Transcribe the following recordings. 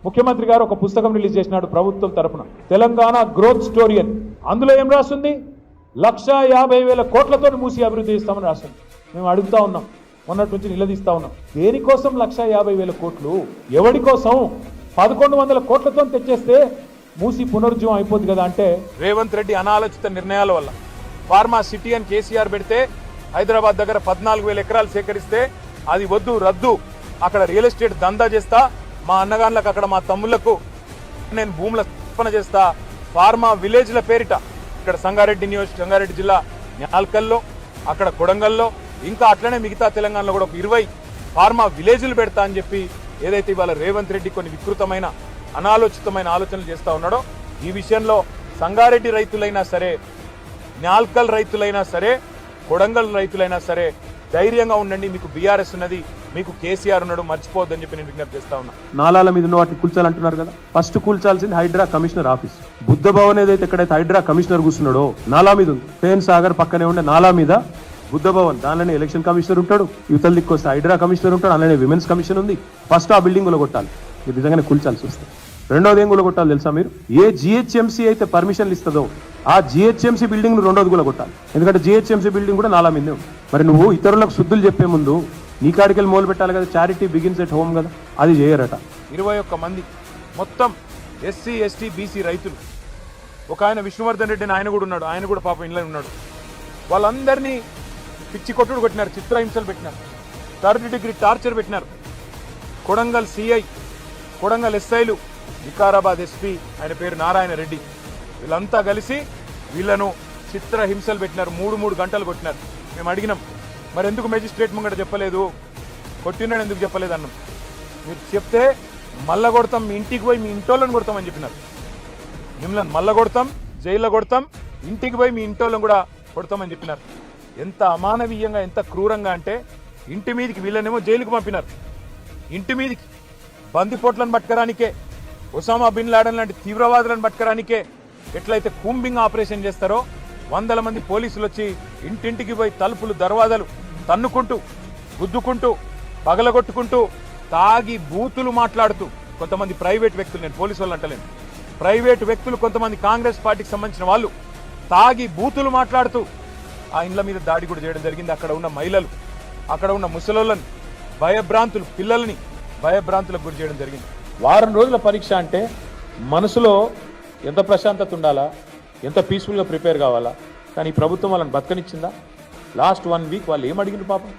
ముఖ్యమంత్రి గారు ఒక పుస్తకం రిలీజ్ చేసినాడు ప్రభుత్వం తరపున, తెలంగాణ గ్రోత్ స్టోరీ అని. అందులో ఏం రాస్తుంది? 1,50,000 కోట్లతో మూసి అభివృద్ధి చేస్తామని రాస్తుంది. మేము అడుగుతా ఉన్నాం, మొన్నటి నుంచి నిలదీస్తా ఉన్నాం, దేనికోసం 1,50,000 కోట్లు? ఎవడి కోసం? 1,100 కోట్లతో తెచ్చేస్తే మూసి పునరుజ్జీవం అయిపోద్ది కదా అంటే, రేవంత్ రెడ్డి అనాలోచిత నిర్ణయాల వల్ల ఫార్మా సిటీ అని కేసీఆర్ పెడితే హైదరాబాద్ దగ్గర 14,000 ఎకరాలు సేకరిస్తే అది వద్దు, రద్దు, అక్కడ రియల్ ఎస్టేట్ దందా చేస్తా, మా అన్నగాన్లకు అక్కడ మా తమ్ముళ్లకు నేను భూముల స్థాపన చేస్తా, ఫార్మా విలేజ్ల పేరిట ఇక్కడ సంగారెడ్డి జిల్లా న్యాల్కల్లో, అక్కడ కొడంగల్లో, ఇంకా అట్లనే మిగతా తెలంగాణలో కూడా ఒక 20 ఫార్మా విలేజ్లు పెడతా అని చెప్పి ఏదైతే ఇవాళ రేవంత్ రెడ్డి కొన్ని వికృతమైన అనాలోచితమైన ఆలోచనలు చేస్తా ఉన్నాడో, ఈ విషయంలో సంగారెడ్డి రైతులైనా సరే, న్యాల్కల్ రైతులైనా సరే, కొడంగల్ రైతులైనా సరే ధైర్యంగా ఉండండి. మీకు బీఆర్ఎస్ ఉన్నది, మీకు కేసీఆర్ ఉన్నాడు, మర్చిపోవద్దని చెప్పి నేను విజ్ఞప్తి చేస్తా ఉన్నా. నాలాల మీద ఉన్న వాటిని కూల్చాలంటున్నారు కదా, ఫస్ట్ కూల్చాల్సింది హైడ్రా కమిషనర్ ఆఫీస్. బుద్ధ భవన్ ఏదైతే ఎక్కడైతే హైడ్రా కమిషనర్ కూర్చున్నాడో నాలా మీద ఉంది, ఫేన్ సాగర్ పక్కనే ఉండే నాలా మీద బుద్ధ భవన్, దానిలోనే ఎలక్షన్ కమిషనర్ ఉంటాడు, యువతల దిక్కు వస్తే హైడ్రా కమిషనర్ ఉంటాడు, అలానే విమెన్స్ కమిషన్ ఉంది. ఫస్ట్ ఆ బిల్డింగ్ కొట్టాలి, మీరు నిజంగానే కూల్చాల్సి వస్తుంది. రెండోది ఏం కొట్టాలి తెలుసా మీరు? ఏ జిహెచ్ఎంసీ అయితే పర్మిషన్లు ఇస్తుందో ఆ జిహెచ్ఎంసీ బిల్డింగ్ రెండోది కొట్టాలి. ఎందుకంటే జిహెచ్ఎంసీ బిల్డింగ్ కూడా నాలా మీదే ఉంది. మరి నువ్వు ఇతరులకు శుద్ధులు చెప్పే ముందు నీ కాడికెళ్ళి మొదలు పెట్టాలి కదా. చారిటీ బిగిన్స్ ఎట్ హోమ్ కదా, అది చేయరట. 21 మంది మొత్తం ఎస్సీ ఎస్టీ బీసీ రైతులు, ఒక ఆయన విష్ణువర్ధన్ రెడ్డి అని ఆయన కూడా ఉన్నాడు, ఆయన కూడా పాపం ఇంట్లో ఉన్నాడు. వాళ్ళందరినీ పిచ్చి కొట్టుడు కొట్టినారు, చిత్రహింసలు పెట్టినారు, 3rd డిగ్రీ టార్చర్ పెట్టినారు. కొడంగల్ సిఐ, కొడంగల్ ఎస్ఐలు, వికారాబాద్ ఎస్పీ ఆయన పేరు నారాయణ రెడ్డి, వీళ్ళంతా కలిసి వీళ్ళను చిత్రహింసలు పెట్టినారు. 3 గంటలు కొట్టినారు. మేము అడిగినాం, మరి ఎందుకు మెజిస్ట్రేట్ ముంగట చెప్పలేదు, కొట్టినాడు ఎందుకు చెప్పలేదు అన్నాం. మీరు చెప్తే మళ్ళా కొడతాం, మీ ఇంటికి పోయి మీ ఇంటోళ్ళని కొడతామని చెప్పినారు. మిమ్మల్ని మళ్ళా కొడతాం, జైల్లో కొడతాం, ఇంటికి పోయి మీ ఇంటోళ్ళని కూడా కొడతామని చెప్పినారు. ఎంత అమానవీయంగా, ఎంత క్రూరంగా అంటే, ఇంటి మీదకి వీళ్ళనేమో జైలుకు పంపినారు. ఇంటి మీదకి బందిపోట్లను పట్టుకరానికే, ఒసామా బిన్ లాడెన్ లాంటి తీవ్రవాదులను పట్టుకరానికే ఎట్లయితే కూంబింగ్ ఆపరేషన్ చేస్తారో, 100 మంది పోలీసులు వచ్చి ఇంటింటికి పోయి తలుపులు దర్వాజాలు తన్నుకుంటూ, గుద్దుకుంటూ, పగలగొట్టుకుంటూ, తాగి బూతులు మాట్లాడుతూ, కొంతమంది ప్రైవేట్ వ్యక్తులు, నేను పోలీసు వాళ్ళు అంటలేను, ప్రైవేట్ వ్యక్తులు కొంతమంది కాంగ్రెస్ పార్టీకి సంబంధించిన వాళ్ళు తాగి బూతులు మాట్లాడుతూ ఆ ఇండ్ల మీద దాడి కూడా చేయడం జరిగింది. అక్కడ ఉన్న మహిళలు, అక్కడ ఉన్న ముసలోళ్ళని భయభ్రాంతులు, పిల్లల్ని భయభ్రాంతులకు గురి చేయడం జరిగింది. వారం రోజుల పరీక్ష అంటే మనసులో ఎంత ప్రశాంతత ఉండాలా, ఎంత పీస్ఫుల్గా ప్రిపేర్ కావాలా. కానీ ఈ ప్రభుత్వం వాళ్ళని బతకనిచ్చిందా? లాస్ట్ 1 వీక్ వాళ్ళు ఏం అడిగిన పాపం,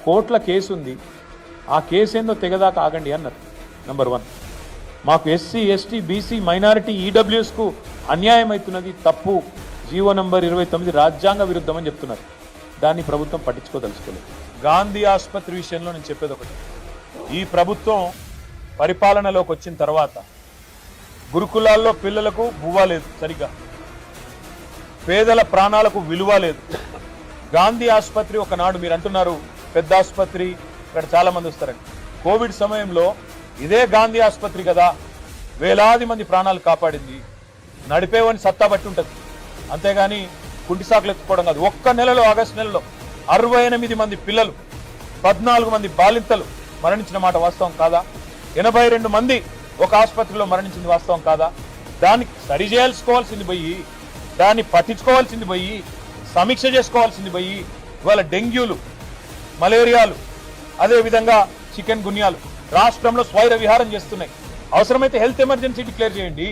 కోర్టుల కేసు ఉంది, ఆ కేసు ఏందో తెగదాకా ఆగండి అన్నారు. నెంబర్ 1, మాకు ఎస్సీ ఎస్టీ బీసీ మైనారిటీ ఈడబ్ల్యూఎస్కు అన్యాయం అవుతున్నది, తప్పు, జీవో నంబర్ 29 రాజ్యాంగ విరుద్ధం అని చెప్తున్నారు. దాన్ని ప్రభుత్వం పట్టించుకోదలుచుకోలేదు. గాంధీ ఆసుపత్రి విషయంలో నేను చెప్పేది ఒకటి, ఈ ప్రభుత్వం పరిపాలనలోకి వచ్చిన తర్వాత గురుకులాల్లో పిల్లలకు బువ్వ లేదు, సరిగ్గా పేదల ప్రాణాలకు విలువ లేదు. గాంధీ ఆసుపత్రి ఒకనాడు మీరు అంటున్నారు పెద్ద ఆసుపత్రి, ఇక్కడ చాలా మంది వస్తారని. కోవిడ్ సమయంలో ఇదే గాంధీ ఆసుపత్రి కదా వేలాది మంది ప్రాణాలు కాపాడింది. నడిపేవని సత్తా బట్టి ఉంటుంది, అంతేగాని కుంటి సాకులు ఎత్తుకోవడం కాదు. ఒక్క నెలలో, ఆగస్టు నెలలో 68 మంది పిల్లలు, 14 మంది బాలింతలు మరణించిన మాట వాస్తవం కాదా? 82 మంది ఒక ఆసుపత్రిలో మరణించింది వాస్తవం కాదా? దాన్ని సరిచేయాల్సుకోవాల్సింది పోయి, దాన్ని పట్టించుకోవాల్సింది పోయి, సమీక్ష చేసుకోవాల్సింది పోయి, ఇవాళ డెంగ్యూలు, మలేరియాలు, అదేవిధంగా చికెన్ గున్యాలు రాష్ట్రంలో స్వైర విహారం చేస్తున్నాయి. అవసరమైతే హెల్త్ ఎమర్జెన్సీ డిక్లేర్ చేయండి.